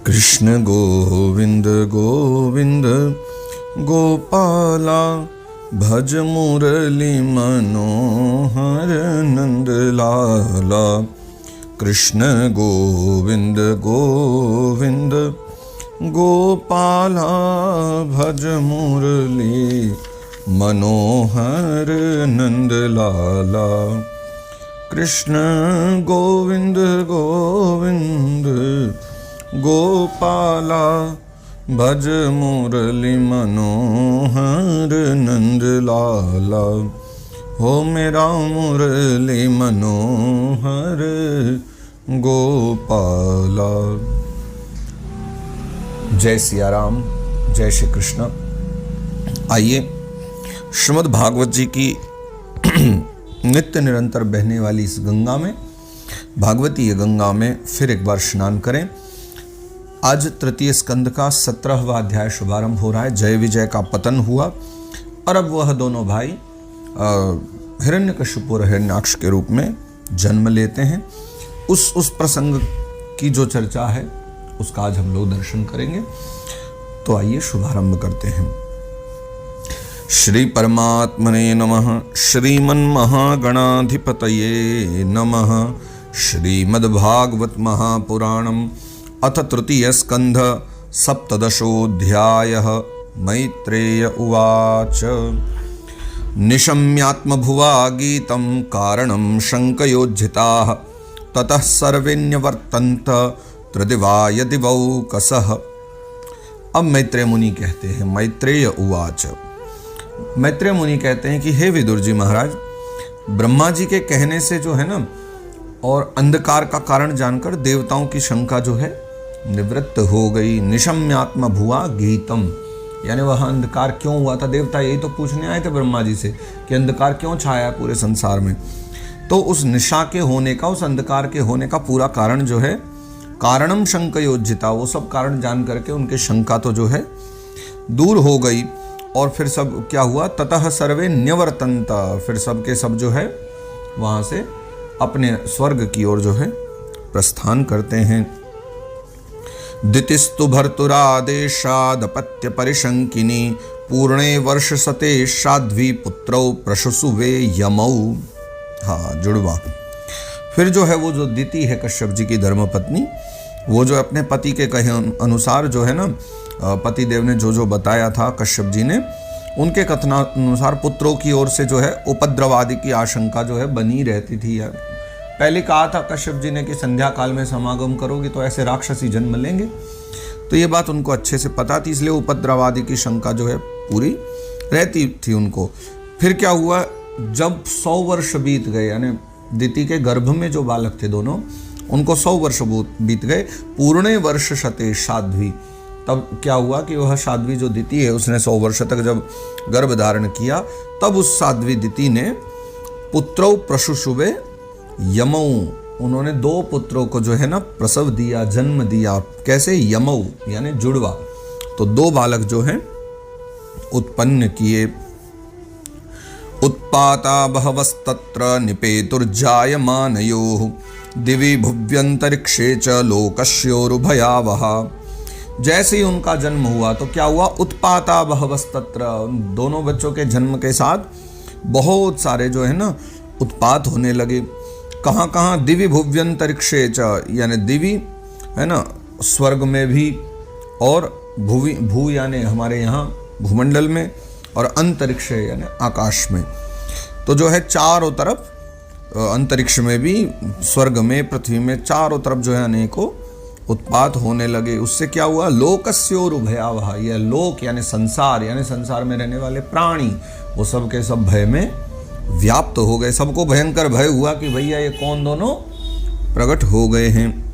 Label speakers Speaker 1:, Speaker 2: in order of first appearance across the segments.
Speaker 1: कृष्ण गोविंद गोविंद गोपाला, भज मुरली मनोहर नंद लाला। कृष्ण गोविंद गोविंद गोपाला, भज मुरली मनोहर नंद लाला। कृष्ण गोविंद गोविंद गोपाला, भज मुरली मनोहर नंद लाला। हो मेरा मुरली मनोहर गोपाला। जय सिया राम, जय श्री कृष्ण। आइए श्रीमद् भागवत जी की नित्य निरंतर बहने वाली इस गंगा में, भागवतीय गंगा में फिर एक बार स्नान करें। आज तृतीय स्कंद का 17वां अध्याय शुभारंभ हो रहा है। जय विजय का पतन हुआ और अब वह दोनों भाई हिरण्यकशिपु और हिरण्याक्ष के रूप में जन्म लेते हैं। उस प्रसंग की जो चर्चा है उसका आज हम लोग दर्शन करेंगे। तो आइए शुभारंभ करते हैं। श्री परमात्मने नमः। श्रीमन्महागणाधिपतये नमः। श्रीमद्भागवत महापुराणम् अथ तृतीय स्कंध सप्तदशोऽध्यायः। मैत्रेय उवाच। निशम्यात्मभुवा गीतं कारणं शङ्कयोज्झिताः, ततः सर्वे न्यवर्तन्त त्रिदिवाय दिवौकसः। अब मैत्रेय मुनि कहते हैं, मैत्रेय उवाच। मैत्रेय मुनि कहते हैं कि हे विदुर जी महाराज, ब्रह्मा जी के कहने से जो है ना, और अंधकार का कारण जानकर देवताओं की शंका जो है निवृत्त हो गई। निशम्यात्म भुआ गीतम, यानी वह अंधकार क्यों हुआ था। देवता यही तो पूछने आए थे ब्रह्मा जी से कि अंधकार क्यों छाया है पूरे संसार में। तो उस निशा के होने का, उस अंधकार के होने का पूरा कारण जो है, कारणम शंकयोज्झिता, वो सब कारण जान करके उनके शंका तो जो है दूर हो गई। और फिर सब क्या हुआ, ततः सर्वे न्यवर्तन्ता, फिर सब के सब जो है वहाँ से अपने स्वर्ग की ओर जो है प्रस्थान करते हैं। दितिस्तु भर्तुरादेशादपत्य परिशंकिनी, पूर्णे वर्ष सते शाध्वी पुत्रौ प्रशुसुवे यमौ। हाँ, जुड़वा। फिर जो है वो जो दिति है कश्यप जी की धर्मपत्नी, वो जो अपने पति के कहे अनुसार जो है ना, पति देव ने जो जो बताया था कश्यप जी ने, उनके कथनानुसार पुत्रों की ओर से जो है उपद्रव आदि की आशंका जो है बनी रहती थी। पहले कहा था कश्यप जी ने कि संध्या काल में समागम करोगे तो ऐसे राक्षसी जन्म लेंगे, तो ये बात उनको अच्छे से पता थी, इसलिए उपद्रव आदि की शंका जो है पूरी रहती थी उनको। फिर क्या हुआ, जब 100 वर्ष बीत गए, यानी दिति के गर्भ में जो बालक थे दोनों, उनको 100 वर्ष बीत गए। पूर्णे वर्ष शते शाध्वी, तब क्या हुआ कि वह साध्वी जो दिति है उसने 100 वर्ष तक जब गर्भ धारण किया, तब उस साध्वी दिति ने पुत्रौ प्रशुशुवे यमौ, उन्होंने 2 पुत्रों को जो है ना प्रसव दिया, जन्म दिया। कैसे, यमौ यानी जुड़वा। तो 2 बालक जो हैं उत्पन्न किए। उत्पाता बहवस्तत्र निपेतुर्जायमानयोः, दिवि भुव्यंतरिक्षे च लोकस्योरुभयावः। जैसे ही उनका जन्म हुआ तो क्या हुआ, उत्पाता बहवस्तत्र, दोनों बच्चों के जन्म के साथ बहुत सारे जो है ना उत्पात होने लगे। कहाँ कहाँ, दिवि भुव्यंतरिक्षे च, यानी दिवि है ना स्वर्ग में भी, और भूवि, भू यानी हमारे यहाँ भूमंडल में, और अंतरिक्ष यानी आकाश में। तो जो है चारों तरफ, अंतरिक्ष में भी, स्वर्ग में, पृथ्वी में, चारों तरफ जो है अनेकों उत्पात होने लगे। उससे क्या हुआ, लोकस्योरुभयावः, यह लोक यानी संसार, यानी संसार में रहने वाले प्राणी, वो सब के सब भय में व्याप्त हो गए। सबको भयंकर भय हुआ कि भैया ये कौन दोनों प्रकट हो गए हैं।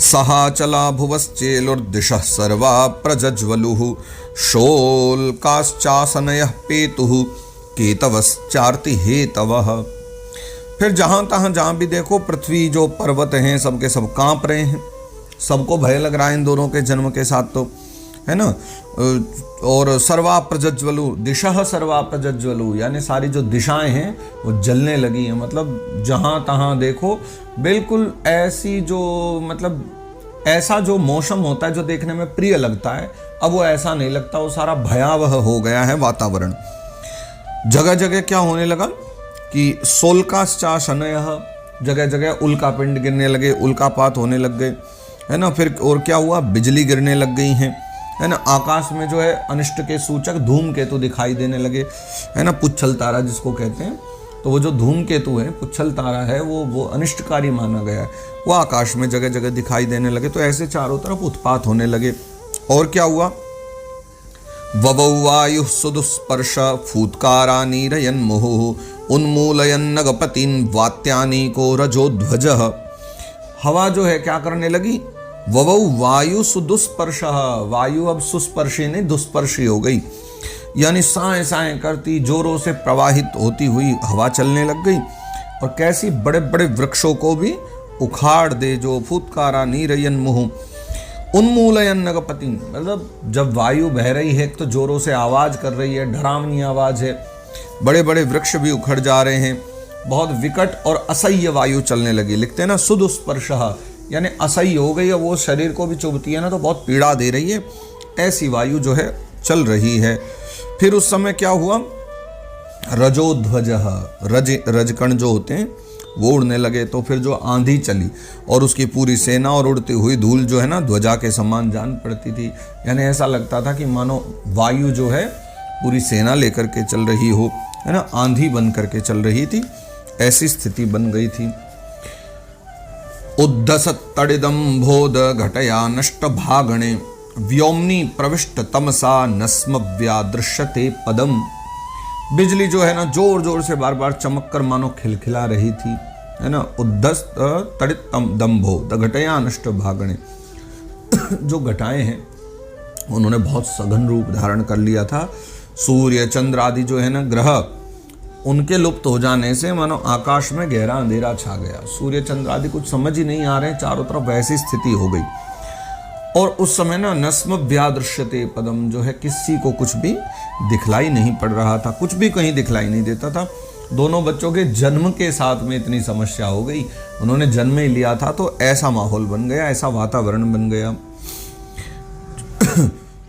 Speaker 1: सहाचला भुवश्चेलुर्दिशः सर्वा प्रज्वलुः, शोल्काश्चासनयः पेतुः, केतवश्चार्ति हेतवः। फिर जहाँ तहाँ जहाँ भी देखो पृथ्वी जो पर्वत हैं सबके सब कांप रहे हैं, सबको भय लग रहा है इन दोनों के जन्म के साथ, तो है ना। और सर्वा प्रज्वलु, दिशा सर्वा प्रज्वलु, यानी सारी जो दिशाएं हैं वो जलने लगी हैं। मतलब जहाँ तहाँ देखो बिल्कुल ऐसी जो मतलब ऐसा जो मौसम होता है जो देखने में प्रिय लगता है, अब वो ऐसा नहीं लगता, वो सारा भयावह हो गया है वातावरण। जगह जगह क्या होने लगा कि सोलकाश्चाशनयः, जगह जगह उल्कापिंड गिरने लगे, उल्कापात होने लग गए, है ना। फिर और क्या हुआ, बिजली गिरने लग गई हैं, है ना। आकाश में जो है अनिष्ट के सूचक धूमकेतु दिखाई देने लगे, है ना, पुच्छल तारा जिसको कहते हैं। तो वो जो धूमकेतु है, पुच्छल तारा है, वो अनिष्टकारी माना गया है, वो आकाश में जगह जगह दिखाई देने लगे। तो ऐसे चारों तरफ उत्पात होने लगे। और क्या हुआ, ववौ वायुः सुदुस्पर्श फूत्कारा नीरयन् मुहुः उन्मूलयन् नगपतिन् वात्यानीको रजोध्वजः। हवा जो है क्या करने लगी, ववौ वायु सुदुस्पर्श, वायु अब सुस्पर्शी नहीं दुस्पर्शी हो गई, यानी साएं साएं करती जोरों से प्रवाहित होती हुई हवा चलने लग गई। और कैसी, बड़े बड़े वृक्षों को भी उखाड़ दे जो। फूत्कारा नीरयन् मुहुः उन्मूलयन् नगपतिं, मतलब जब वायु बह रही है तो जोरों से आवाज कर रही है, डरावनी आवाज है, बड़े बड़े वृक्ष भी उखड़ जा रहे हैं, बहुत विकट और असह्य वायु चलने लगी। लिखते हैं ना सुदुस्पर्शः, यानी असह्य हो गई है, वो शरीर को भी चुभती है ना, तो बहुत पीड़ा दे रही है, ऐसी वायु जो है चल रही है। फिर उस समय क्या हुआ, रजोध्वजः, रजकण जो होते हैं वो उड़ने लगे। तो फिर जो आंधी चली और उसकी पूरी सेना और उड़ती हुई धूल जो है ना ध्वजा के समान जान पड़ती थी, यानी ऐसा लगता था कि मानो वायु जो है पूरी सेना लेकर के चल रही हो, है ना, आंधी बन करके चल रही थी, ऐसी स्थिति बन गई थी। उद्धसत्तडिदम्भोद घटया नष्ट भागणे व्योम्नि प्रविष्ट तमसा नस्मव्या दृश्यते पदम। बिजली जो है ना जोर जोर से बार बार चमक कर मानो खिलखिला रही थी, है ना। उद्धस्त तड़ित दम्भो द घटया नष्ट भागणे, जो घटाएं हैं उन्होंने बहुत सघन रूप धारण कर लिया था। सूर्य चंद्र आदि जो है ना ग्रह, उनके लुप्त हो जाने से मानो आकाश में गहरा अंधेरा छा गया, सूर्य चंद्र आदि कुछ समझ ही नहीं आ रहे, चारों तरफ वैसी स्थिति हो गई। और उस समय ना नस्म व्यादृश्यते पदम, जो है किसी को कुछ भी दिखलाई नहीं पड़ रहा था, कुछ भी कहीं दिखलाई नहीं देता था। दोनों बच्चों के जन्म के साथ में इतनी समस्या हो गई, उन्होंने जन्म ही लिया था तो ऐसा माहौल बन गया, ऐसा वातावरण बन गया।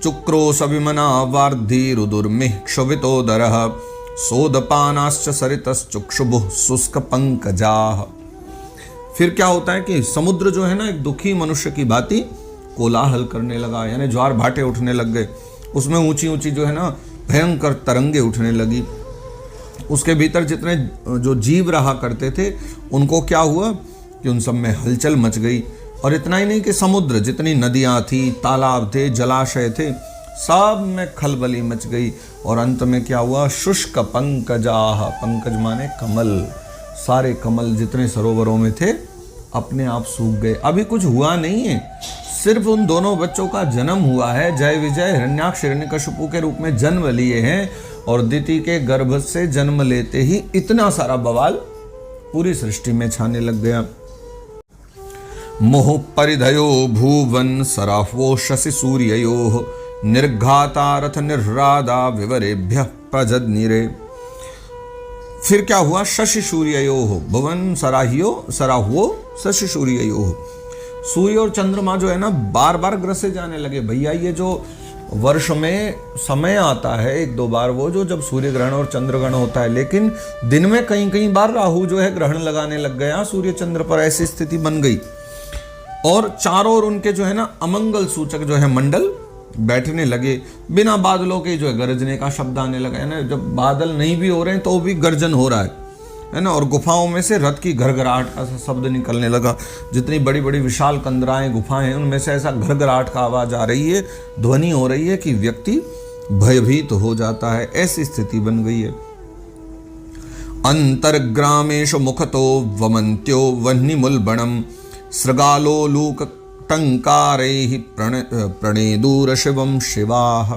Speaker 1: चुक्रोश विमना वार्धि रुदुर्मिः क्षुभितोदरः सोदपानाश्च सरितश्चुक्षुभुः शुष्क पंकजाः। फिर क्या होता है कि समुद्र जो है ना एक दुखी मनुष्य की भांति कोलाहल करने लगा, यानी ज्वार भाटे उठने लग गए, उसमें ऊंची ऊंची जो है ना भयंकर तरंगे उठने लगी। उसके भीतर जितने जो जीव रहा करते थे उनको क्या हुआ कि उन सब में हलचल मच गई। और इतना ही नहीं कि समुद्र, जितनी नदियां थी, तालाब थे, जलाशय थे, सब में खलबली मच गई। और अंत में क्या हुआ, शुष्क पंकजाः, पंकज माने कमल, सारे कमल जितने सरोवरों में थे अपने आप सूख गए। अभी कुछ हुआ नहीं है, सिर्फ उन दोनों बच्चों का जन्म हुआ है। जय विजय हिरण्याक्ष हिरण्यकशिपु के रूप में जन्म लिए हैं और दिति के गर्भ से जन्म लेते ही इतना सारा बवाल पूरी सृष्टि में छाने लग गया। मोह परिधयो भुवन सराह्वो शशि सूर्ययोः निर्घाता रथ निर्रादा विवरेभ्य प्रजद्निरे। फिर क्या हुआ, शशि सूर्ययोः भुवन सराह्वो शशि सूर्ययोः। सूर्य और चंद्रमा जो है ना बार बार ग्रसे जाने लगे। भैया ये जो वर्ष में समय आता है एक दो बार, वो जो जब सूर्य ग्रहण और चंद्र ग्रहण होता है, लेकिन दिन में कई कई बार राहु जो है ग्रहण लगाने लग गया सूर्य चंद्र पर, ऐसी स्थिति बन गई। और चारों ओर उनके जो है ना अमंगल सूचक जो है मंडल बैठने लगे, बिना बादलों के जो है गरजने का शब्द आने लगा, है ना। जब बादल नहीं भी हो रहे हैं तो भी गर्जन हो रहा है ना। और गुफाओं में से रथ की घरघराहट का शब्द निकलने लगा। जितनी बड़ी बड़ी विशाल कंदराएं गुफाएं हैं उनमें से ऐसा घरघराहट का आवाज आ रही है, ध्वनि हो रही है कि व्यक्ति भयभीत हो जाता है, ऐसी स्थिति बन गई है। अंतर्ग्रामेषु मुखतो वमन्त्यो वह्निमुल्बणम् सृगालो लूक टंकारैः प्रणेदूर शिवम शिवाः।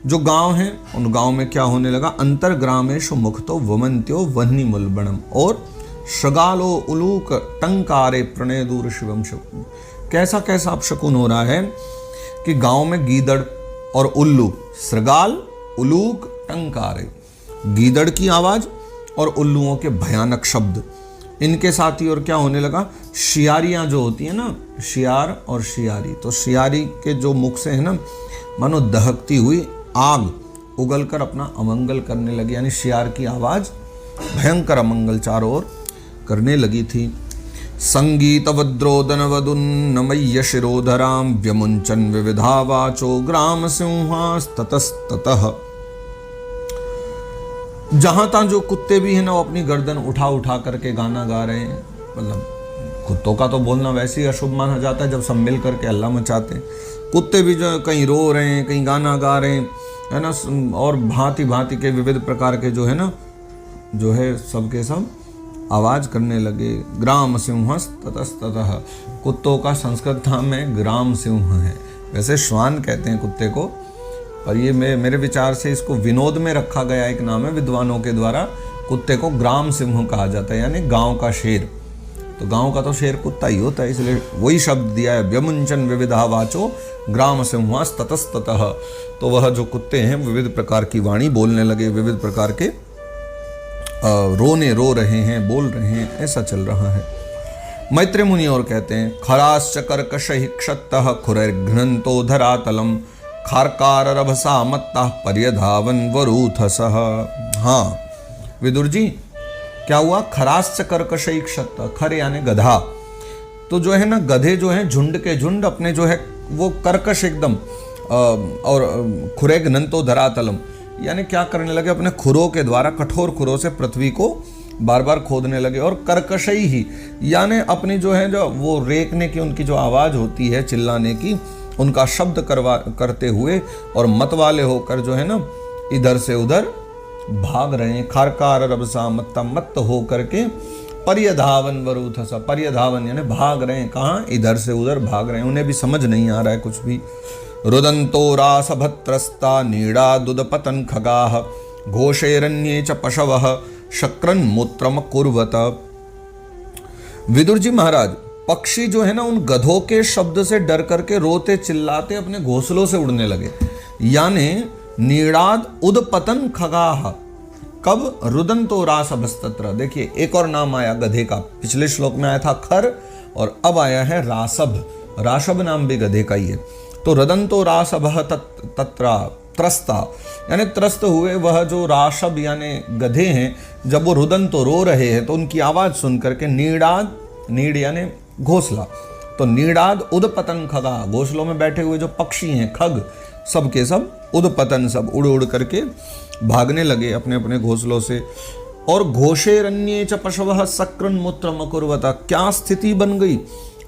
Speaker 1: जो गांव हैं उन गांव में क्या होने लगा, अंतर्ग्रामेषु मुखतो वमन्त्यो वह्निमुल्बणम् और सृगालो उलूक टंकारे प्रणेदूर शिवम शिवम। कैसा कैसा अपशकुन हो रहा है कि गांव में गीदड़ और उल्लू, सृगाल उलूक टंकारे, गीदड़ की आवाज और उल्लुओं के भयानक शब्द, इनके साथ ही और क्या होने लगा, शियारियाँ जो होती हैं ना, शियार और शियारी, तो शियारी के जो मुख से है ना मानो दहकती हुई आग उगलकर अपना अमंगल करने लगी, यानी शियार की आवाज़ भयंकर अमंगल चारों ओर करने लगी थी। संगीत वद्रोदन वदुन्नमय्य शिरोधराम व्यमुंचन विविधा वाचो ग्राम सिंहास्ततस्ततः। जहां तहां जो कुत्ते भी हैं ना, वो अपनी गर्दन उठा उठा करके गाना गा रहे हैं। मतलब कुत्तों का तो बोलना वैसे ही अशुभ माना जाता है जब सब मिल करके हल्ला मचाते हैं। कुत्ते भी जो कहीं रो रहे हैं, कहीं गाना गा रहे हैं, है ना, और भांति भांति के विविध प्रकार के जो है ना, जो है सबके सब आवाज करने लगे। ग्राम सिंहस्ततस्ततः, कुत्तों का संस्कृत नाम है ग्राम सिंह है। वैसे श्वान कहते हैं कुत्ते को, पर ये मेरे विचार से इसको विनोद में रखा गया एक नाम है विद्वानों के द्वारा। कुत्ते को ग्राम सिंह कहा जाता है, यानी गांव का शेर। तो गांव का तो शेर कुत्ता ही होता है, इसलिए वही शब्द दिया है, व्यमुंचन विविधा वाचो ग्राम सिंहास्ततस्ततः। तो वह जो कुत्ते हैं विविध प्रकार की वाणी बोलने लगे, विविध प्रकार के रो रहे हैं, बोल रहे हैं, ऐसा चल रहा है। मैत्रेय मुनि और कहते हैं, खराश्च कर्कशहि क्षत्तः खुरैर्घ्नन्तो धरातलम खारकार रभसा मत्ता पर्यधावन वरूथसः। हाँ विदुर जी, क्या हुआ, खराश्च कर्कशहि क्षत्तः, खर यानी गधा। तो जो है ना गधे जो हैं झुंड के झुंड अपने जो है वो कर्कश एकदम, और खुरैर्घ्नन्तो धरातलम, यानी क्या करने लगे, अपने खुरों के द्वारा, कठोर खुरों से पृथ्वी को बार बार खोदने लगे। और कर्कशई ही यानी अपनी जो है, जो वो रेकने की उनकी जो आवाज़ होती है, चिल्लाने की, उनका शब्द करते हुए और मतवाले होकर जो है ना इधर से उधर भाग रहे हैं। खारकार रबसा मत्ता, मत्त हो करके पर्यधावन वरूथसा, पर्यधावन यानी भाग रहे हैं, कहाँ, इधर से उधर भाग रहे हैं, उन्हें भी समझ नहीं आ रहा है कुछ भी। रुदन्तो रासभत्रस्ता नीड़ा दुदपतन खगाः घोषेरन्ये च पशवः शक्रन मूत्रम कुर्वत। विदुर जी महाराज, पक्षी जो है ना उन गधों के शब्द से डर करके रोते चिल्लाते अपने घोंसलों से उड़ने लगे। यानी नीड़ाद उदपतन खगाः, कब, रुदन्तो रासभस्तत्र। देखिए एक और नाम आया गधे का, पिछले श्लोक में आया था खर और अब आया है रासभ। रासभ नाम भी गधे का ही है। तो रुदन्तो रासभः तत्रा त्रस्ता, यानी त्रस्त हुए वह जो रासभ यानी गधे हैं, जब वो रुदन्तो रो रहे हैं तो उनकी आवाज सुन करके नीड़ाद, नीड़ यानी घोंसला, तो नीड़ाद उदपतन खगा, घोंसलों में बैठे हुए जो पक्षी हैं खग, सब के सब उदपतन, सब उड़ उड़ करके भागने लगे अपने अपने घोंसलों से। और घोषेरन्ये च पशवः शक्रन मूत्रम अकुर्वत, क्या स्थिति बन गई,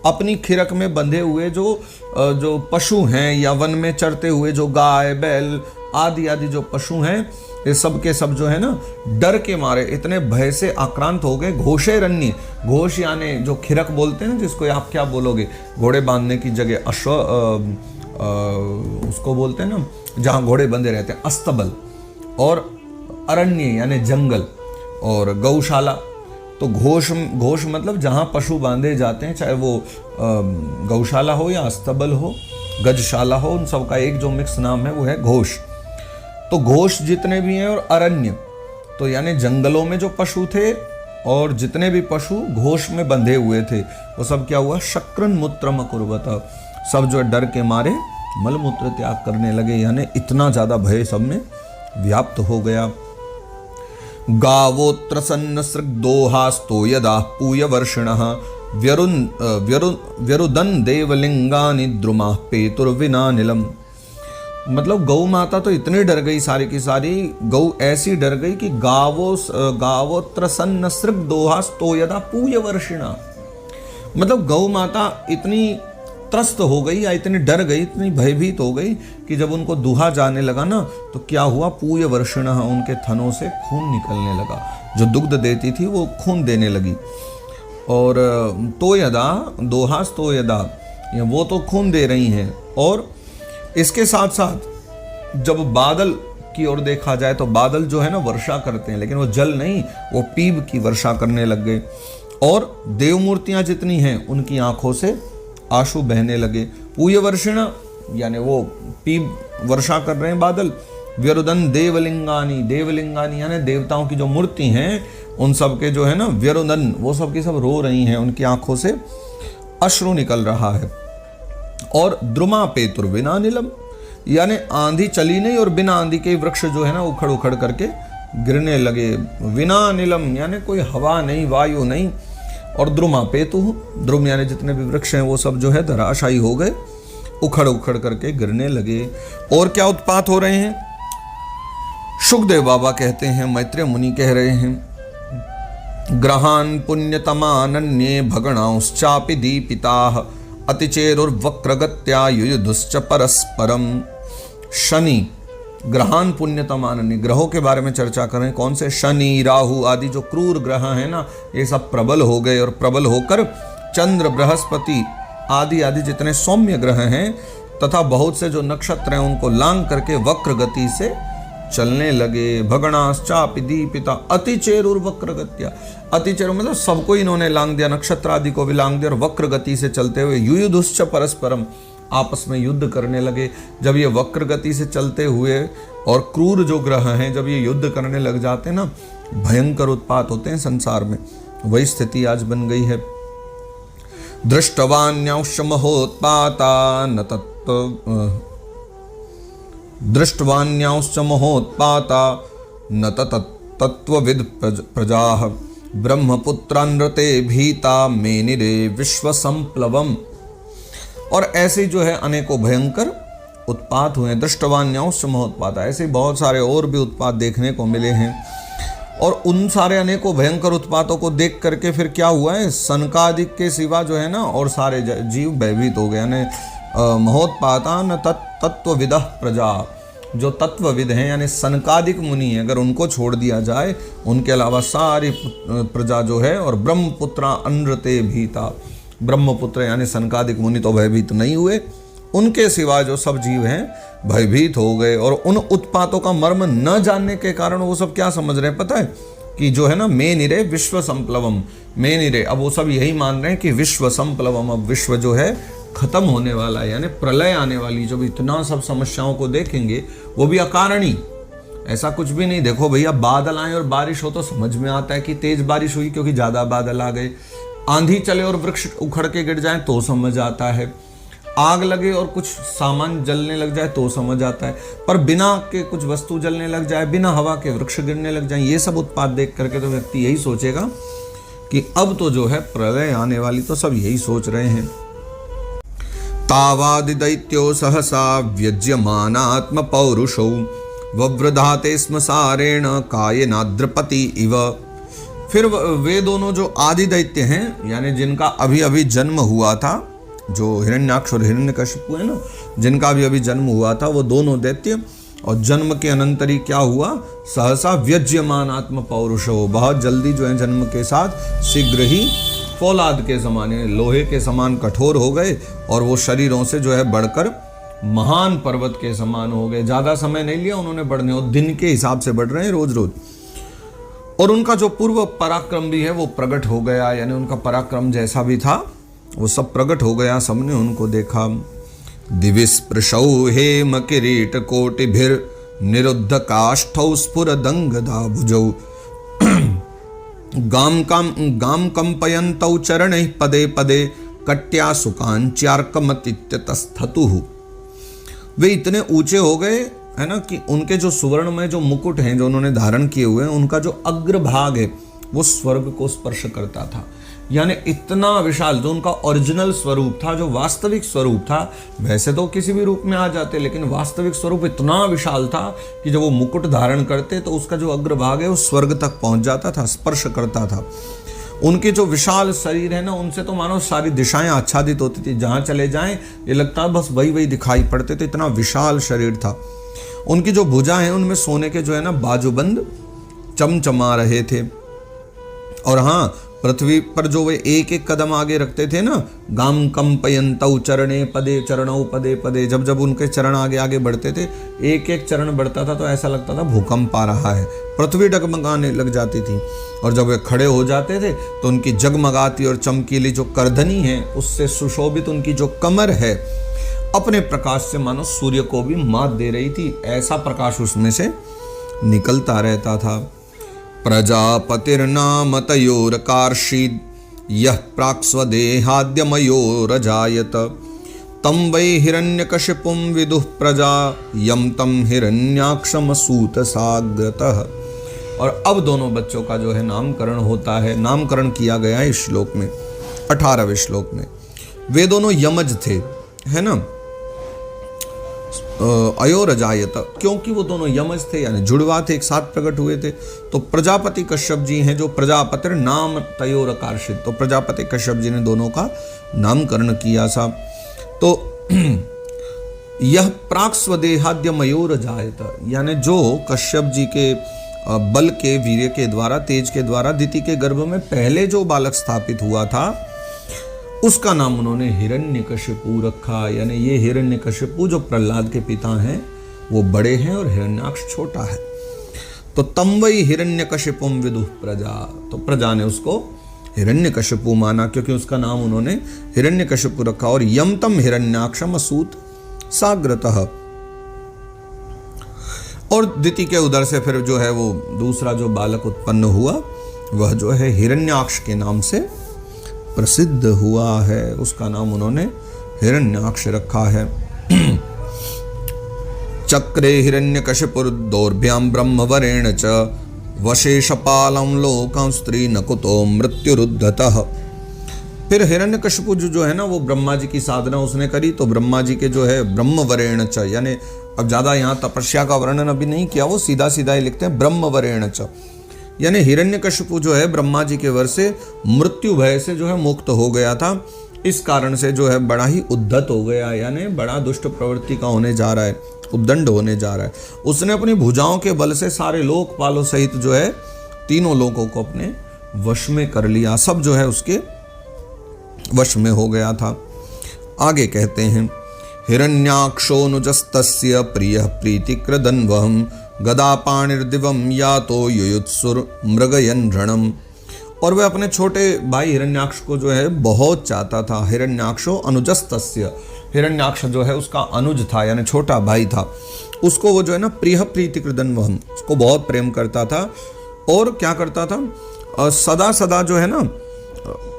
Speaker 1: अपनी खिरक में बंधे हुए जो पशु हैं या वन में चरते हुए जो गाय बैल आदि आदि जो पशु हैं, ये सब के सब जो है ना डर के मारे इतने भय से आक्रांत हो गए। घोषेरन्य, घोष यानी जो खिरक बोलते हैं ना, जिसको आप क्या बोलोगे, घोड़े बांधने की जगह अश्व, उसको बोलते हैं ना जहाँ घोड़े बंधे रहते हैं, अस्तबल। और अरण्य यानी जंगल, और गौशाला। तो घोष मतलब जहाँ पशु बांधे जाते हैं, चाहे वो गौशाला हो या अस्तबल हो, गजशाला हो, उन सब का एक जो मिक्स नाम है वो है घोष। तो घोष जितने भी हैं, और अरण्य तो यानी जंगलों में जो पशु थे, और जितने भी पशु घोष में बंधे हुए थे, वो सब क्या हुआ, शक्रन मूत्रम अकुर्वत, सब जो डर के मारे मलमूत्र त्याग करने लगे, यानी इतना ज्यादा भय सब में व्याप्त हो गया। गावोत्र सन्नसृग्दोहास्तो यदा पूयवर्षिणः व्यरुदन देवलिंगानि द्रुमाः पेतुर्विनानिलम्। मतलब गौ माता तो इतनी डर गई, सारी की सारी गौ ऐसी डर गई कि गावोत्र सन्नसृग्दोहास्तो यदा पूयवर्षिणः, मतलब गौ माता इतनी त्रस्त हो गई या इतनी डर गई, इतनी भयभीत हो गई कि जब उनको दुहा जाने लगा ना, तो क्या हुआ, पूय वर्षण, उनके थनों से खून निकलने लगा, जो दुग्ध देती थी वो खून देने लगी। और तो यदा दोहास तो यदा, वो तो खून दे रही हैं। और इसके साथ साथ जब बादल की ओर देखा जाए तो बादल जो है ना वर्षा करते हैं, लेकिन वो जल नहीं, वो पीब की वर्षा करने लग गए। और देव मूर्तियां जितनी हैं उनकी आंखों से आंसू बहने लगे। पूय वर्षिण यानी वो पीब वर्षा कर रहे हैं बादल। व्यरुदन देवलिंगानी, देवलिंगानी यानी देवताओं की जो मूर्ति हैं उन सब के जो है ना व्यरुदन, वो सब की सब रो रही हैं, उनकी आंखों से अश्रु निकल रहा है। और द्रुमा पेतुर बिना नीलम, यानी आंधी चली नहीं और बिना आंधी के वृक्ष जो है ना उखड़ उखड़ करके गिरने लगे। बिना नीलम यानी कोई हवा नहीं, वायु नहीं। और द्रुमा पेतु, द्रुम यानी जितने भी वृक्ष हैं वो सब जो है धराशायी हो गए, उखड़ उखड़ करके गिरने लगे। और क्या उत्पात हो रहे हैं? शुकदेव बाबा कहते हैं, मैत्रेय मुनि कह रहे हैं, ग्रहान पुण्यतमानन्ये भगणांश्चापि दीपिताः अतिचेरुर्वक्रगत्या युयुधुश्च परस्परम। शनि, ग्रहान पुण्यतमानन्ये, ग्रहों के बारे में चर्चा करें। कौन से? शनि, राहु आदि जो क्रूर ग्रह हैं ना, ये सब प्रबल हो गए और प्रबल होकर चंद्र, बृहस्पति आदि आदि जितने सौम्य ग्रह हैं तथा बहुत से जो नक्षत्र हैं उनको लांग करके वक्र गति से चलने लगे। भगणाश्चापि दीपिता अतिचेरुर्वक्र गत्या, अतिचेरु मतलब सबको इन्होंने लांग दिया, नक्षत्र आदि को भी लांग दिया और वक्र गति से चलते हुए युयुधुश्च परस्परम, आपस में युद्ध करने लगे। जब ये वक्र गति से चलते हुए और क्रूर जो ग्रह हैं जब ये युद्ध करने लग जाते हैं ना, भयंकर उत्पात होते हैं संसार में। वही स्थिति आज बन गई है। दृष्टवान्यांश महोत्पाता न दृष्टवान्यांश महोत्पाता न तत्त्वविद प्रजाः ब्रह्मपुत्रान्रते भीता मेनिरे विश्व संप्लवम। और ऐसे जो है अनेकों भयंकर उत्पात हुए। दृष्टवान्यांश महोत्पाता, ऐसे बहुत सारे और भी उत्पात देखने को मिले हैं। और उन सारे अनेकों भयंकर उत्पातों को देख करके फिर क्या हुआ है, सनकादिक के सिवा जो है ना और सारे जीव भयभीत हो गए। यानी महोत्पाता न तत्त्वविदः प्रजा, जो तत्वविद हैं यानी सनकादिक मुनि हैं, अगर उनको छोड़ दिया जाए, उनके अलावा सारी प्रजा जो है, और ब्रह्मपुत्रा अनृते भीता, ब्रह्मपुत्र यानी सनकादिक मुनि तो भयभीत नहीं हुए, उनके सिवा जो सब जीव हैं भयभीत हो गए। और उन उत्पातों का मर्म न जानने के कारण वो सब क्या समझ रहे हैं पता है, कि जो है ना मे निरे विश्व संप्लवम, मे निरे, अब वो सब यही मान रहे हैं कि विश्व संप्लवम, अब विश्व जो है खत्म होने वाला है, यानी प्रलय आने वाली। जब इतना सब समस्याओं को देखेंगे, वो भी अकारणी, ऐसा कुछ भी नहीं। देखो भैया, बादल आए और बारिश हो तो समझ में आता है कि तेज बारिश हुई क्योंकि ज़्यादा बादल आ गए। आंधी चले और वृक्ष उखड़ के गिर जाए तो समझ आता है। आग लगे और कुछ सामान जलने लग जाए तो समझ आता है। पर बिना के कुछ वस्तु जलने लग जाए, बिना हवा के वृक्ष गिरने लग जाए, ये सब उत्पात देख करके तो व्यक्ति यही सोचेगा कि अब तो जो है प्रलय आने वाली। तो सब यही सोच रहे हैं। तावादि दैत्यो सहसा व्यज्यमानात्म पौरुषौ वव्रधाते स्म सारेण कायेनाद्रपति इव। फिर वे दोनों जो आदि दैत्य हैं, यानी जिनका अभी अभी जन्म हुआ था, जो हिरण्याक्ष और हिरण्यकशिपु है ना, जिनका अभी अभी जन्म हुआ था, वो दोनों दैत्य, और जन्म के अनंतरी क्या हुआ, सहसा व्यज्यमान आत्म पौरुषो, बहुत जल्दी जो है जन्म के साथ शीघ्र ही फौलाद के समान, लोहे के समान कठोर हो गए, और वो शरीरों से जो है बढ़कर महान पर्वत के समान हो गए। ज़्यादा समय नहीं लिया उन्होंने बढ़ने, और दिन के हिसाब से बढ़ रहे हैं रोज रोज। और उनका जो पूर्व पराक्रम भी है वो प्रकट हो गया, यानी उनका पराक्रम जैसा भी था वो सब प्रकट हो गया, सबने उनको देखा। दिविस्पृशौ हेम किरीट कोटिभिर निरुद्ध काष्ठौ स्फुरदंगदाभुजौ गाम कंपयन्तौ चरणैः पदे पदे कट्या सुकांच्यार्कमतित्यतस्थतुः। वे इतने ऊंचे हो गए है ना कि उनके जो सुवर्ण में जो मुकुट हैं जो उन्होंने धारण किए हुए हैं, उनका जो अग्रभाग है वो स्वर्ग को स्पर्श करता था। यानी इतना विशाल, जो उनका ओरिजिनल स्वरूप था, जो वास्तविक स्वरूप था, वैसे तो किसी भी रूप में आ जाते, लेकिन वास्तविक स्वरूप इतना विशाल था कि जब वो मुकुट धारण करते तो उसका जो अग्रभाग है वो स्वर्ग तक पहुंच जाता था, स्पर्श करता था। उनके जो विशाल शरीर है ना, उनसे तो मानो सारी दिशाएं आच्छादित होती थी, जहां चले जाएं ये लगता बस वही वही दिखाई पड़ते थे, इतना विशाल शरीर था। उनकी जो भुजा है उनमें सोने के जो है ना बाजूबंद चमचमा रहे थे। और हाँ, पृथ्वी पर जो वे एक एक कदम आगे रखते थे ना, गाम कंपयन्तौ चरणे पदे चरणौ पदे पदे, जब जब उनके चरण आगे आगे बढ़ते थे, एक एक चरण बढ़ता था तो ऐसा लगता था भूकंप आ रहा है, पृथ्वी डगमगाने लग जाती थी। और जब वे खड़े हो जाते थे तो उनकी जगमगाती और चमकीली जो करधनी है, उससे सुशोभित उनकी जो कमर है, अपने प्रकाश से मानो सूर्य को भी मात दे रही थी, ऐसा प्रकाश उसमें से निकलता रहता था। प्रजापतिर्नाम तयोरकार्षीद् यः प्राक्स्वदेहाद्यमयोरजायत तं वै हिरण्यकशिपुं विदुः प्रजा यं तं हिरण्याक्षमसूतसाग्रतः। और अब दोनों बच्चों का जो है नामकरण होता है, नामकरण किया गया है इस श्लोक में, 18वें श्लोक में। वे दोनों यमज थे, है ना, अयोरजायत, क्योंकि वो दोनों यमज थे यानी जुड़वा थे, एक साथ प्रकट हुए थे। तो प्रजापति कश्यप जी हैं जो प्रजापतिर नाम तयोरकार्षित, तो प्रजापति कश्यप जी ने दोनों का नामकरण किया था। तो यह प्राक स्वदेहाद्य मयोरजायत, यानी जो कश्यप जी के बल के, वीर्य के द्वारा, तेज के द्वारा दिति के गर्भ में पहले जो बालक स्थापित हुआ था उसका नाम उन्होंने हिरण्यकशिपु रखा। यानी ये हिरण्यकशिपु जो प्रहलाद के पिता हैं वो बड़े हैं और हिरण्याक्ष छोटा है। तो तम वै हिरण्यकशिपुम विदुः प्रजा, तो प्रजा ने उसको हिरण्यकशिपु माना क्योंकि उसका नाम उन्होंने हिरण्यकशिपु रखा। और यम तम हिरण्याक्षम असूत साग्रतः, और दिति के उदर से फिर जो है वो दूसरा जो बालक उत्पन्न हुआ वह जो है हिरण्याक्ष के नाम से प्रसिद्ध हुआ है, उसका नाम उन्होंने हिरण्याक्ष रखा है। चक्रे हिरण्यकशिपुर्दौर्भ्यां ब्रह्मवरेण च वशेषपालं लोकं स्त्री नकुतो मृत्युरुद्धतः। फिर हिरण्यकशिपु जो है ना वो ब्रह्मा जी की साधना उसने करी, तो ब्रह्मा जी के जो है ब्रह्मवरेण च, यानी अब ज़्यादा यहाँ तपस्या का वर्णन अभी नहीं किया, वो सीधा सीधा ही लिखते हैं ब्रह्मवरेण च, यानी हिरण्यकशिपु जो है ब्रह्मा जी के वर से मृत्यु भय से जो है मुक्त हो गया था। इस कारण से जो है बड़ा ही उद्धत हो गया, यानी बड़ा दुष्ट प्रवृत्ति का होने जा रहा है, उद्दंड होने जा रहा है। उसने अपनी भुजाओं के बल से सारे लोकपालों सहित जो है तीनों लोगों को अपने वश में कर लिया, सब जो है उसके वश में हो गया था। आगे कहते हैं हिरण्याक्षोऽनुजस्तस्य प्रियः प्रीतिकृदन्वहं गदापाणिर्दिवं यातो युयुत्सुर मृगयन् रणम्। और वह अपने छोटे भाई हिरण्याक्ष को जो है बहुत चाहता था। हिरण्याक्षो अनुजस्तस्य, हिरण्याक्ष जो है उसका अनुज था यानी छोटा भाई था, उसको वो जो है ना प्रियः प्रीतिकृदन्वहं, उसको बहुत प्रेम करता था। और क्या करता था, सदा सदा जो है ना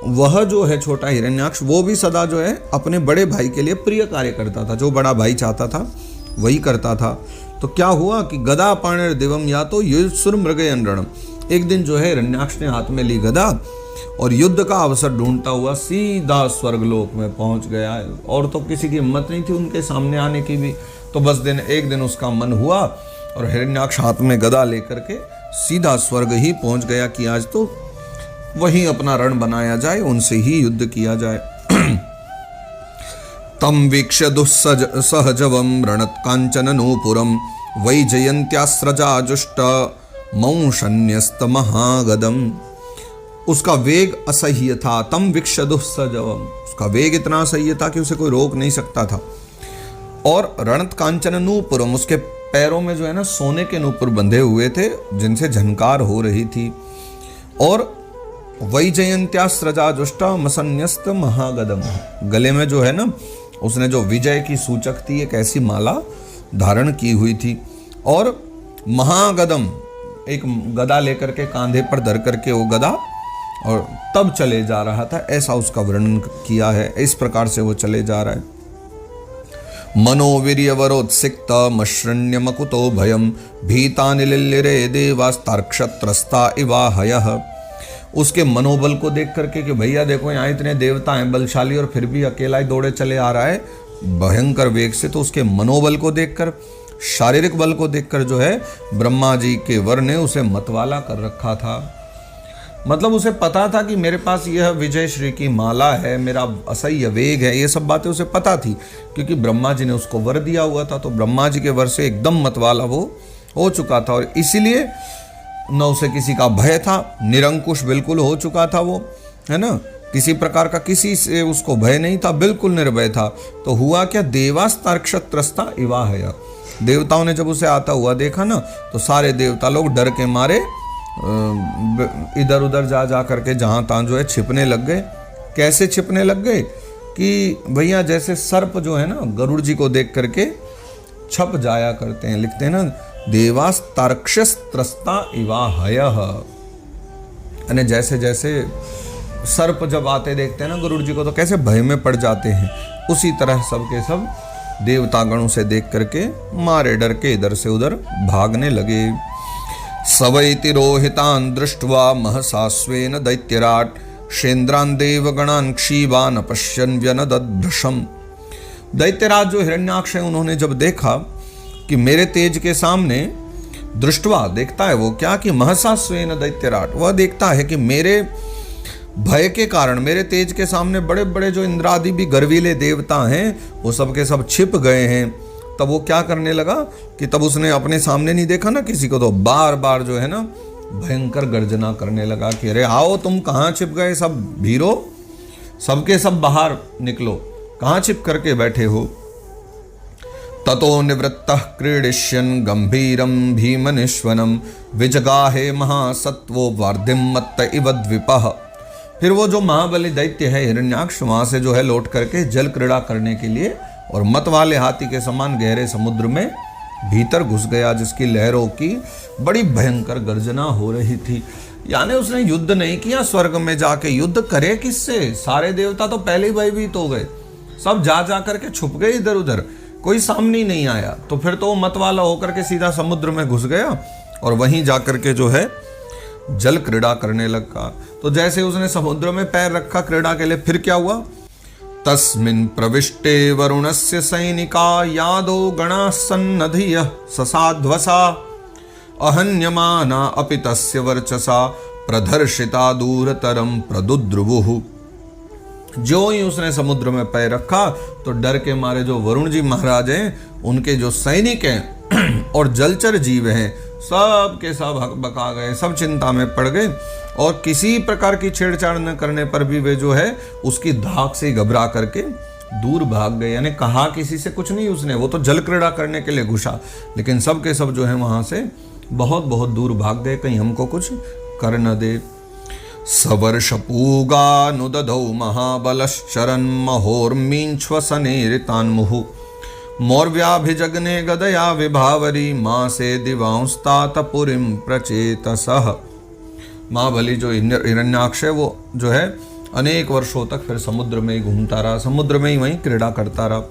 Speaker 1: वह जो है छोटा हिरण्याक्ष वो भी सदा जो है अपने बड़े भाई के लिए प्रिय कार्य करता था, जो बड़ा भाई चाहता था वही करता था। तो क्या हुआ कि गदा पाणिर दिवम या तो युयुत्सुर मृगयन् रणम्, एक दिन जो है हिरण्याक्ष ने हाथ में ली गदा और युद्ध का अवसर ढूंढता हुआ सीधा स्वर्गलोक में पहुंच गया। और तो किसी की हिम्मत नहीं थी उनके सामने आने की भी, तो बस एक दिन उसका मन हुआ और हिरण्याक्ष हाथ में गदा लेकर के सीधा स्वर्ग ही पहुंच गया कि आज तो वहीं अपना रण बनाया जाए, उनसे ही युद्ध किया जाए। तम वीक्ष्य दुस्सहजवं रणत कांचन नूपुरम वैजयंत्यास्रजा जुष्ट मौशन्यस्त महागदम। उसका वेग असह्य था। तम वीक्ष्य दुस्सहजवम, उसका वेग इतना असह्य था कि उसे कोई रोक नहीं सकता था। और रणत कांचन नूपुरम, उसके पैरों में जो है ना सोने के नूपुर बंधे हुए थे जिनसे झनकार हो रही थी। और वैजयंत्यास्रजा जुष्ट मसन्यस्त महागदम, गले में जो है ना उसने जो विजय की सूचक थी एक ऐसी माला धारण की हुई थी। और महागदम, एक गदा लेकर के कांधे पर धर करके वो गदा और तब चले जा रहा था, ऐसा उसका वर्णन किया है। इस प्रकार से वो चले जा रहा है। मनोवीर्यवरोत्सिक्त मश्रण्य मकुतो भयम भीता निलिल्लिरे देवास्तार्क्षत्रस्ता इवाहयः। उसके मनोबल को देख करके कि भैया देखो यहाँ इतने देवता हैं बलशाली और फिर भी अकेला ही दौड़े चले आ रहा है भयंकर वेग से, तो उसके मनोबल को देखकर, शारीरिक बल को देखकर जो है ब्रह्मा जी के वर ने उसे मतवाला कर रखा था। मतलब उसे पता था कि मेरे पास यह विजय श्री की माला है, मेरा असह्य वेग है, ये सब बातें उसे पता थी क्योंकि ब्रह्मा जी ने उसको वर दिया हुआ था। तो ब्रह्मा जी के वर से एकदम मतवाला वो हो चुका था और इसीलिए न उसे किसी का भय था, निरंकुश बिल्कुल हो चुका था वो, है ना, किसी प्रकार का किसी से उसको भय नहीं था, बिल्कुल निर्भय था। तो हुआ क्या, देवास्तार्क्षत्रस्ता इवाहय, देवताओं ने जब उसे आता हुआ देखा ना तो सारे देवता लोग डर के मारे इधर उधर जा करके जहाँ तहाँ जो है छिपने लग गए। कैसे छिपने लग गए कि भैया जैसे सर्प जो है ना गरुड़ जी को देख करके छप जाया करते हैं, लिखते हैं ना देवास्तार्क्षत्रस्ता इवाहयः, यानी जैसे जैसे सर्प जब आते देखते हैं ना गरुड़ जी को तो कैसे भय में पड़ जाते हैं, उसी तरह सब के सब देवतागणों से देख करके मारे डर के इधर से उधर भागने लगे। सवैति रोहितान दृष्ट्वा महसास्वेन दैत्यराट शेन्द्रान देवगणान क्षीवान अपश्यन व्यनदद्भृशम। दैत्यराज जो हिरण्याक्ष है उन्होंने जब देखा कि मेरे तेज के सामने, दृष्टवा देखता है वो क्या कि महसास्वेन दैत्यराट, वह देखता है कि मेरे भय के कारण, मेरे तेज के सामने बड़े बड़े जो इंद्रादि भी गर्वीले देवता हैं वो सब के सब छिप गए हैं। तब वो क्या करने लगा कि तब उसने अपने सामने नहीं देखा ना किसी को, तो बार बार जो है ना भयंकर गर्जना करने लगा कि अरे आओ, तुम कहाँ छिप गए सब भीरो, सबके सब बाहर निकलो, कहाँ छिप करके बैठे हो। ततो निवृत्तः क्रीडिष्यन् गंभीरं भीमनिश्वनं विजगाहे महासत्वो वार्धिं मत्त इव द्विपः। फिर वो जो महाबली दैत्य है हिरण्याक्ष वहां से जो है लौट करके जल क्रीड़ा करने के लिए और मत वाले हाथी के समान गहरे समुद्र में भीतर घुस गया, जिसकी लहरों की बड़ी भयंकर गर्जना हो रही थी। यानी उसने युद्ध नहीं किया, स्वर्ग में जाके युद्ध करे किससे, सारे देवता तो पहले ही भयभीत हो गए, सब जा करके छुप गए इधर उधर, कोई सामने ही नहीं आया। तो फिर तो वो मत वाला होकर के सीधा समुद्र में घुस गया और वहीं जाकर के जो है जल क्रीड़ा करने लगा। तो जैसे उसने समुद्र में पैर रखा क्रीड़ा के लिए, फिर क्या हुआ, तस्मिन् प्रविष्टे वरुणस्य सैनिका यादो गणा सन्नधिय ससाध्वसा अहन्यमाना अपि तस्य वर्चसा प्रदर्शिता दूरतरम प्रदुद्रुवुः। जो ही उसने समुद्र में पैर रखा तो डर के मारे जो वरुण जी महाराज हैं, उनके जो सैनिक हैं और जलचर जीव हैं, सब के सब हकबका गए, सब चिंता में पड़ गए और किसी प्रकार की छेड़छाड़ न करने पर भी वे जो है उसकी धाक से घबरा करके दूर भाग गए। यानी कहा किसी से कुछ नहीं उसने, वो तो जल क्रीड़ा करने के लिए घुसा, लेकिन सब के सब जो है वहां से बहुत बहुत दूर भाग गए, कहीं हमको कुछ कर न दे। सवर्षपूगा नुदधौ महाबलश्चरन् महोर्मींश्वसनेरितान्मुहुः मौर्व्याभिजग्ने गदया विभावरी माँ से दिवांस्तात पुरीं प्रचेतसः। महाबली जो हिरण्याक्ष है वो जो है अनेक वर्षों तक फिर समुद्र में ही घूमता रहा, समुद्र में ही वहीं क्रीड़ा करता रहा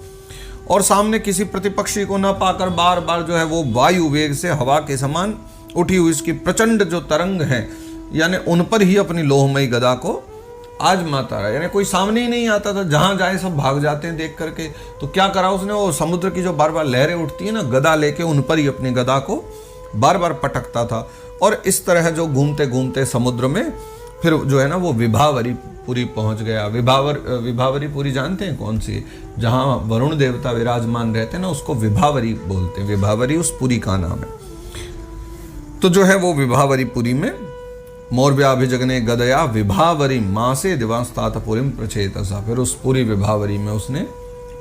Speaker 1: और सामने किसी प्रतिपक्षी को न पाकर बार बार जो है वो वायु वेग से हवा के समान उठी हुई इसकी प्रचंड जो तरंग है, यानी उन पर ही अपनी लोहमयी गदा को आजमाता रहा। यानी कोई सामने ही नहीं आता था, जहां जाए सब भाग जाते हैं देख करके। तो क्या करा उसने, वो समुद्र की जो बार बार लहरें उठती है ना, गदा लेके उन पर ही अपनी गदा को बार बार पटकता था और इस तरह जो घूमते घूमते समुद्र में फिर जो है ना वो विभावरीपुरी पहुंच गया। विभावरीपुरी जानते हैं कौन सी, जहां वरुण देवता विराजमान रहते हैं ना, उसको विभावरी बोलते हैं। विभावरी उस पुरी का नाम है। तो जो है वो विभावरीपुरी में मौर्व्याभिजग्ने गदया विभावरी माँ से दिवांस्तात पुरीं प्रचेतसा, फिर उस पूरी विभावरी में उसने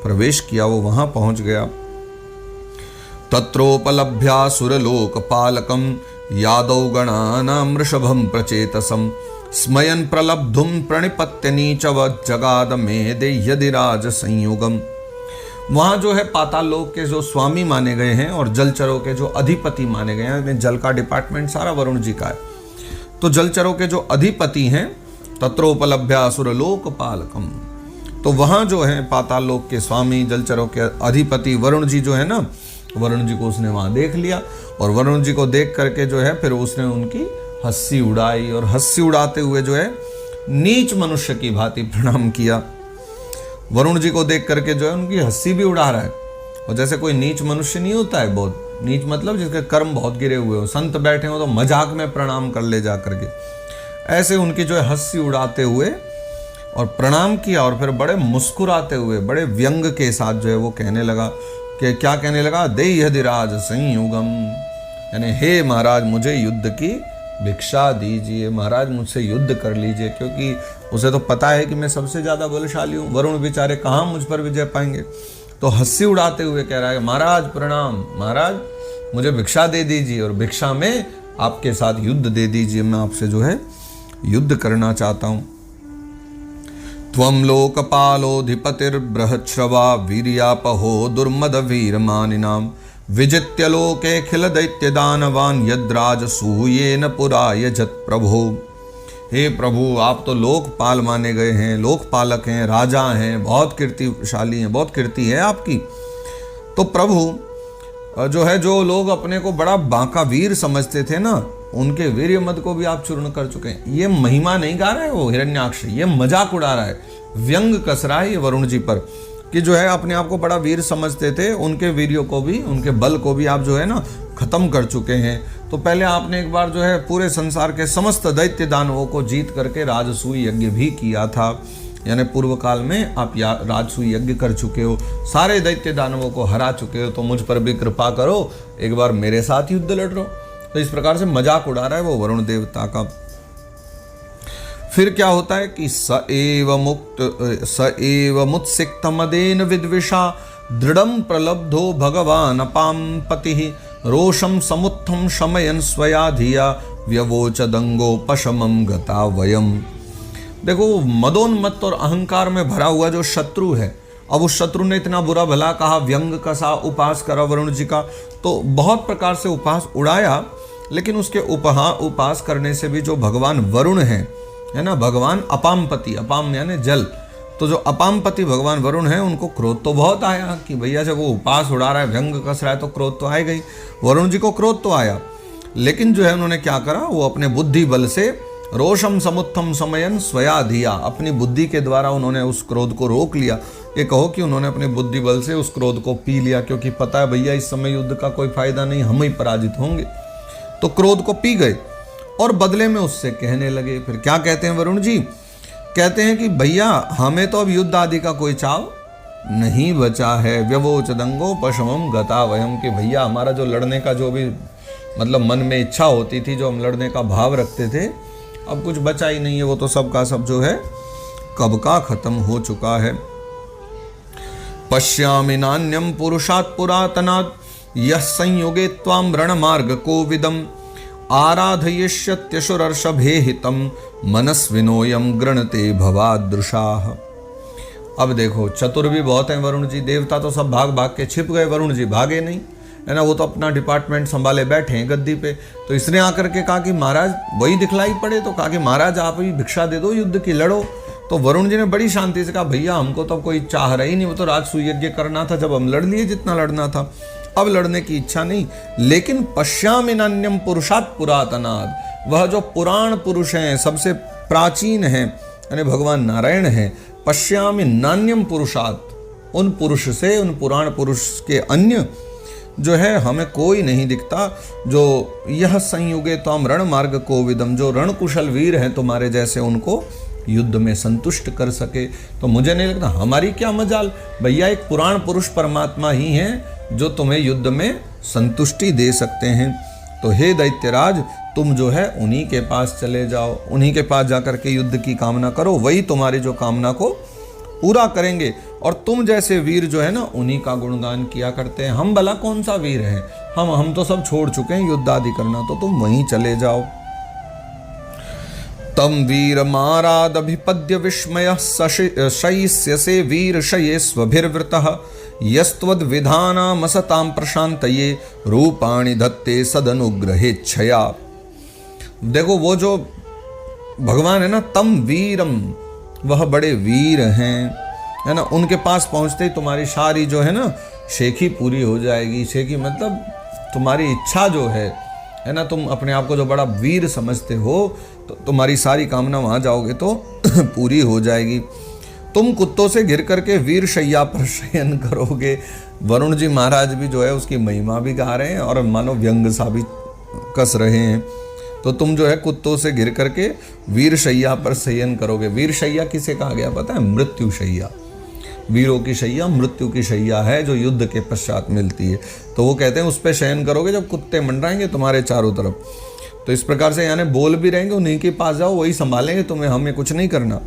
Speaker 1: प्रवेश किया, वो वहां पहुंच गया। तत्रोपलभ्या सुरलोकपालकं यादव गणानां वृषभं प्रचेतसं स्मयन् प्रलब्धुं प्रणिपत्य नीचवत् जगाद मेदे यदिराज संयुगम। वहां जो है पाताल लोक के जो स्वामी माने गए हैं और जलचरों के जो अधिपति माने गए हैं, जल का डिपार्टमेंट सारा वरुण जी का है, तो जलचरों के जो अधिपति हैं, तत्रोपलभ्या सुरलोक पालकम, तो वहां जो है पाताल लोक के स्वामी जलचरों के अधिपति वरुण जी जो है ना, वरुण जी को उसने वहां देख लिया और वरुण जी को देख करके जो है फिर उसने उनकी हंसी उड़ाई और हंसी उड़ाते हुए जो है नीच मनुष्य की भांति प्रणाम किया। वरुण जी को देख करके जो है उनकी हंसी भी उड़ा रहा है। और जैसे कोई नीच मनुष्य नहीं होता है, बहुत नीच मतलब जिसके कर्म बहुत गिरे हुए हो, संत बैठे हो तो मजाक में प्रणाम कर ले जा करके, ऐसे उनकी जो है हंसी उड़ाते हुए और प्रणाम किया और फिर बड़े मुस्कुराते हुए बड़े व्यंग के साथ जो है वो कहने लगा कि क्या कहने लगा, देयधिराज संयुगम, यानी हे महाराज मुझे युद्ध की भिक्षा दीजिए, महाराज मुझसे युद्ध कर लीजिए, क्योंकि उसे तो पता है कि मैं सबसे ज्यादा बलशाली हूँ, वरुण बेचारे कहाँ मुझ पर विजय पाएंगे। तो हंसी उड़ाते हुए कह रहा है, महाराज प्रणाम, महाराज मुझे भिक्षा दे दीजिए और भिक्षा में आपके साथ युद्ध दे दीजिए, मैं आपसे जो है युद्ध करना चाहता हूं। त्वं लोकपालोधिपतिर्बृहच्छ्रवा वीर्यापहो दुर्मद वीरमानिनाम विजित्य लोके खिल दैत्य दानवान यद्राज सूयेन पुरा यजत प्रभो। हे प्रभु आप तो लोकपाल माने गए हैं, लोकपालक हैं, राजा हैं, बहुत कीर्तिशाली हैं, बहुत कीर्ति है आपकी। तो प्रभु जो है, जो लोग अपने को बड़ा बांका वीर समझते थे ना, उनके वीर्य मद को भी आप चूर्ण कर चुके हैं। ये महिमा नहीं गा रहा है वो हिरण्याक्ष, ये मजाक उड़ा रहा है, व्यंग कस रहा है ये वरुण जी पर, कि जो है अपने आप को बड़ा वीर समझते थे, उनके वीर्यों को भी, उनके बल को भी आप जो है ना खत्म कर चुके हैं। तो पहले आपने एक बार जो है पूरे संसार के समस्त दैत्य दानवों को जीत करके राजसूय यज्ञ भी किया था, यानी पूर्व काल में आप राजसूय यज्ञ कर चुके हो, सारे दैत्य दानवों को हरा चुके हो। तो मुझ पर भी कृपा करो, एक बार मेरे साथ युद्ध लड़ लो। तो इस प्रकार से मजाक उड़ा रहा है वो वरुण देवता का। फिर क्या होता है कि स एव मुत्सिक्त मदेन विद्विषा दृढ़ं प्रलब्धो भगवान अपाम पति रोषम समुत्थम शमयन स्वया धिया व्यवोचदंगोपशमं गता वयम। देखो मदोन्मत्त और अहंकार में भरा हुआ जो शत्रु है, अब उस शत्रु ने इतना बुरा भला कहा, व्यंग कसा, उपास करा वरुण जी का, तो बहुत प्रकार से उपास उड़ाया। लेकिन उसके उपास करने से भी जो भगवान वरुण है ना, भगवान अपामपति, अपाम यानी जल, तो जो अपामपति भगवान वरुण है उनको क्रोध तो बहुत आया कि भैया जब वो उपास उड़ा रहा है, व्यंग कस रहा है, तो क्रोध तो आएगा ही। वरुण जी को क्रोध तो आया, लेकिन जो है उन्होंने क्या करा, वो अपने बुद्धि बल से रोषम समुत्थम समयन स्वया धिया, अपनी बुद्धि के द्वारा उन्होंने उस क्रोध को रोक लिया। ये कहो कि उन्होंने अपने बुद्धि बल से उस क्रोध को पी लिया, क्योंकि पता है भैया इस समय युद्ध का कोई फायदा नहीं, हम ही पराजित होंगे। तो क्रोध को पी गए और बदले में उससे कहने लगे। फिर क्या कहते हैं वरुण जी, कहते हैं कि भैया हमें तो अब युद्ध आदि का कोई चाव नहीं बचा है। व्यवोचदंगो पशमम गता वयम, कि भैया हमारा जो लड़ने का जो भी मतलब मन में इच्छा होती थी, जो हम लड़ने का भाव रखते थे, अब कुछ बचा ही नहीं है, वो तो सब का सब जो है कब का खत्म हो चुका है। पश्यामि नान्यम पुरुषात् पुरातनात् यः संयुगे त्वां रणमार्ग कोविदम् आराधयिष्यत्यशुरर्षभे हितं मनस्विनोयम गृणते भवादृशाः। अब देखो चतुर भी बहुत हैं वरुण जी, देवता तो सब भाग भाग के छिप गए, वरुण जी भागे नहीं, है ना, वो तो अपना डिपार्टमेंट संभाले बैठे हैं गद्दी पे। तो इसने आकर के कहा कि महाराज वही दिखलाई पड़े, तो कहा कि महाराज आप ही भिक्षा दे दो, युद्ध की लड़ो। तो वरुण जी ने बड़ी शांति से कहा भैया हमको तो अब कोई चाह रही नहीं, वो तो राजसूय यज्ञ करना था, जब हम लड़ लिए जितना लड़ना था, अब लड़ने की इच्छा नहीं। लेकिन पश्यामि नान्यम पुरुषात् पुरातनात्, वह जो पुराण पुरुष हैं, सबसे प्राचीन हैं, यानी भगवान नारायण हैं, पश्यामि नान्यम पुरुषात्, उन पुरुष से, उन पुराण पुरुष के अन्य जो है हमें कोई नहीं दिखता, जो यह संयुगे त्वाम रण मार्ग कोविदम, जो रणकुशल वीर हैं तुम्हारे जैसे, उनको युद्ध में संतुष्ट कर सके। तो मुझे नहीं लगता, हमारी क्या मजाल भैया, एक पुराण पुरुष परमात्मा ही हैं जो तुम्हें युद्ध में संतुष्टि दे सकते हैं। तो हे दैत्यराज तुम जो है उन्हीं के पास चले जाओ, उन्हीं के पास जाकर के युद्ध की कामना करो, वही तुम्हारी जो कामना को पूरा करेंगे। और तुम जैसे वीर जो है ना उन्हीं का गुणगान किया करते हैं। हम भला कौन सा वीर हैं, हम तो सब छोड़ चुके हैं युद्ध आदि करना, तो तुम वहीं चले जाओ। तम वीर मारादभिपद्य विस्मय शयिष्यसे वीर शये स्वभिर्वृतः यस्त्वद् विधानामसतां प्रशान्तये रूपाणि धत्ते सदनुग्रहेच्छया। देखो वो जो भगवान है ना, तम वीरम, वह बड़े वीर हैं, है ना, उनके पास पहुंचते ही तुम्हारी सारी जो है ना शेखी पूरी हो जाएगी। शेखी मतलब तुम्हारी इच्छा जो है ना, तुम अपने आप को जो बड़ा वीर समझते हो, तो तुम्हारी सारी कामना वहां जाओगे तो पूरी हो जाएगी। तुम कुत्तों से घिर करके वीर शैया पर शयन करोगे। वरुण जी महाराज भी जो है उसकी महिमा भी गा रहे हैं और मानो व्यंग सा भी कस रहे हैं। तो तुम जो है कुत्तों से घिर करके वीर शैया पर शयन करोगे। वीर शैया किसे कहा गया पता है? मृत्यु शैया। वीरों की शैया मृत्यु की शैया है जो युद्ध के पश्चात मिलती है। तो वो कहते हैं उस पर शयन करोगे जब कुत्ते मंडराएंगे तुम्हारे चारों तरफ। तो इस प्रकार से यानी बोल भी रहेंगे, उन्हीं के पास जाओ, वही संभालेंगे तुम्हें, हमें कुछ नहीं करना।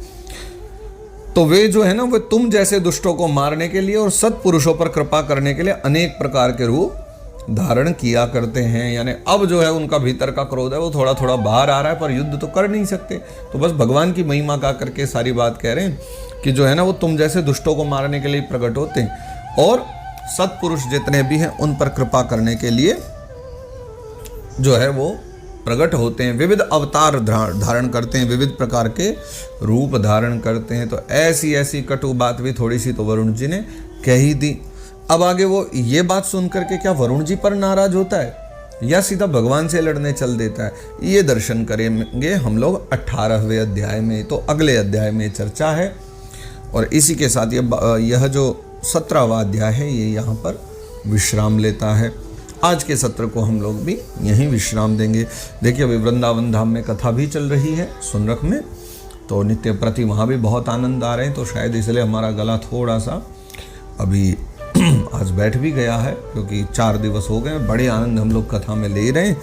Speaker 1: तो वे जो है ना, वो तुम जैसे दुष्टों को मारने के लिए और सत्पुरुषों पर कृपा करने के लिए अनेक प्रकार के रूप धारण किया करते हैं। यानी अब जो है उनका भीतर का क्रोध है वो थोड़ा थोड़ा बाहर आ रहा है, पर युद्ध तो कर नहीं सकते। तो बस भगवान की महिमा गा करके सारी बात कह रहे हैं कि जो है ना वो तुम जैसे दुष्टों को मारने के लिए प्रकट होते हैं और सत्पुरुष जितने भी हैं उन पर कृपा करने के लिए जो है वो प्रकट होते हैं, विविध अवतार धारण करते हैं, विविध प्रकार के रूप धारण करते हैं। तो ऐसी ऐसी कटु बात भी थोड़ी सी तो वरुण जी ने कह ही दी। अब आगे वो ये बात सुन करके क्या वरुण जी पर नाराज होता है या सीधा भगवान से लड़ने चल देता है, ये दर्शन करेंगे हम लोग 18वें अध्याय में। तो अगले अध्याय में चर्चा है और इसी के साथ यह जो 17वां अध्याय है ये यहाँ पर विश्राम लेता है। आज के सत्र को हम लोग भी यहीं विश्राम देंगे। देखिए अभी वृंदावन धाम में कथा भी चल रही है सुनरख में, तो नित्य प्रति वहाँ भी बहुत आनंद आ रहे हैं। तो शायद इसलिए हमारा गला थोड़ा सा अभी आज बैठ भी गया है, क्योंकि 4 दिवस हो गए, बड़े आनंद हम लोग कथा में ले रहे हैं।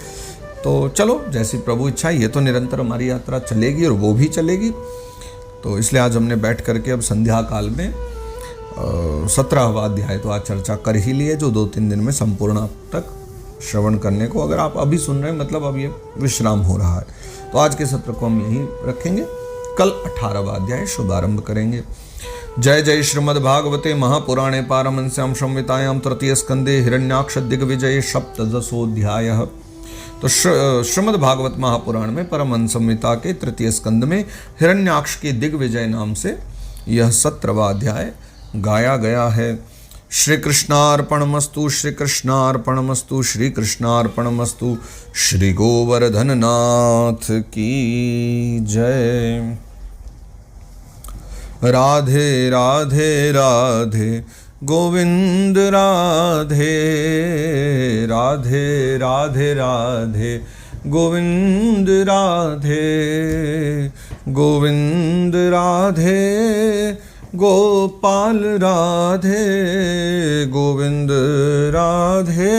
Speaker 1: तो चलो जैसी प्रभु इच्छा, ये तो निरंतर हमारी यात्रा चलेगी और वो भी चलेगी। तो इसलिए आज हमने बैठ करके अब संध्या काल में 17वां अध्याय तो आज चर्चा कर ही लिए, जो 2-3 दिन में संपूर्ण आप तक श्रवण करने को, अगर आप अभी सुन रहे हैं मतलब अब ये विश्राम हो रहा है। तो आज के सत्र को हम यहीं रखेंगे, कल 18वां अध्याय शुभारंभ करेंगे। जय जय श्रीमद् भागवते महापुराणे पारमहंस्यां संहितायां तृतीय स्कंदे हिरण्याक्ष दिग्विजय सप्तदशोऽध्यायः। तो श्रीमद् भागवत महापुराण में परमहंस संहिता के तृतीय स्कंद में हिरण्याक्ष के दिग्विजय नाम से यह 17वां अध्याय गाया गया है। श्री कृष्णार्पणमस्तु, श्री कृष्णार्पणमस्तु, श्री कृष्णार्पणमस्तु। श्री गोवर्धन नाथ की जय। राधे राधे राधे गोविंद राधे, राधे राधे राधे गोविंद राधे, गोविंद राधे गोपाल राधे, गोविंद राधे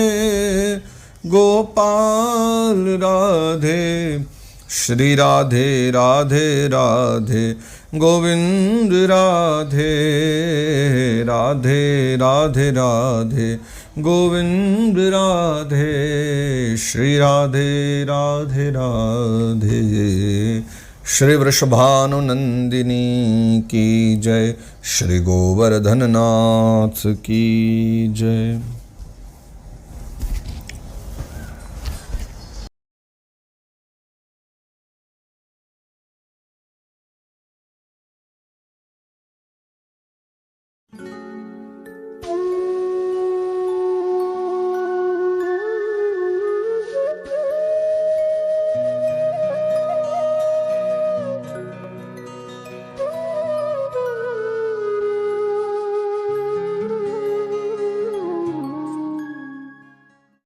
Speaker 1: गोपाल राधे। श्री राधे राधे राधे गोविंद राधे, राधे राधे राधे गोविंद राधे। श्री राधे राधे राधे। श्री वृषभानुनंदिनी की जय। श्री गोवर्धन नाथ की जय।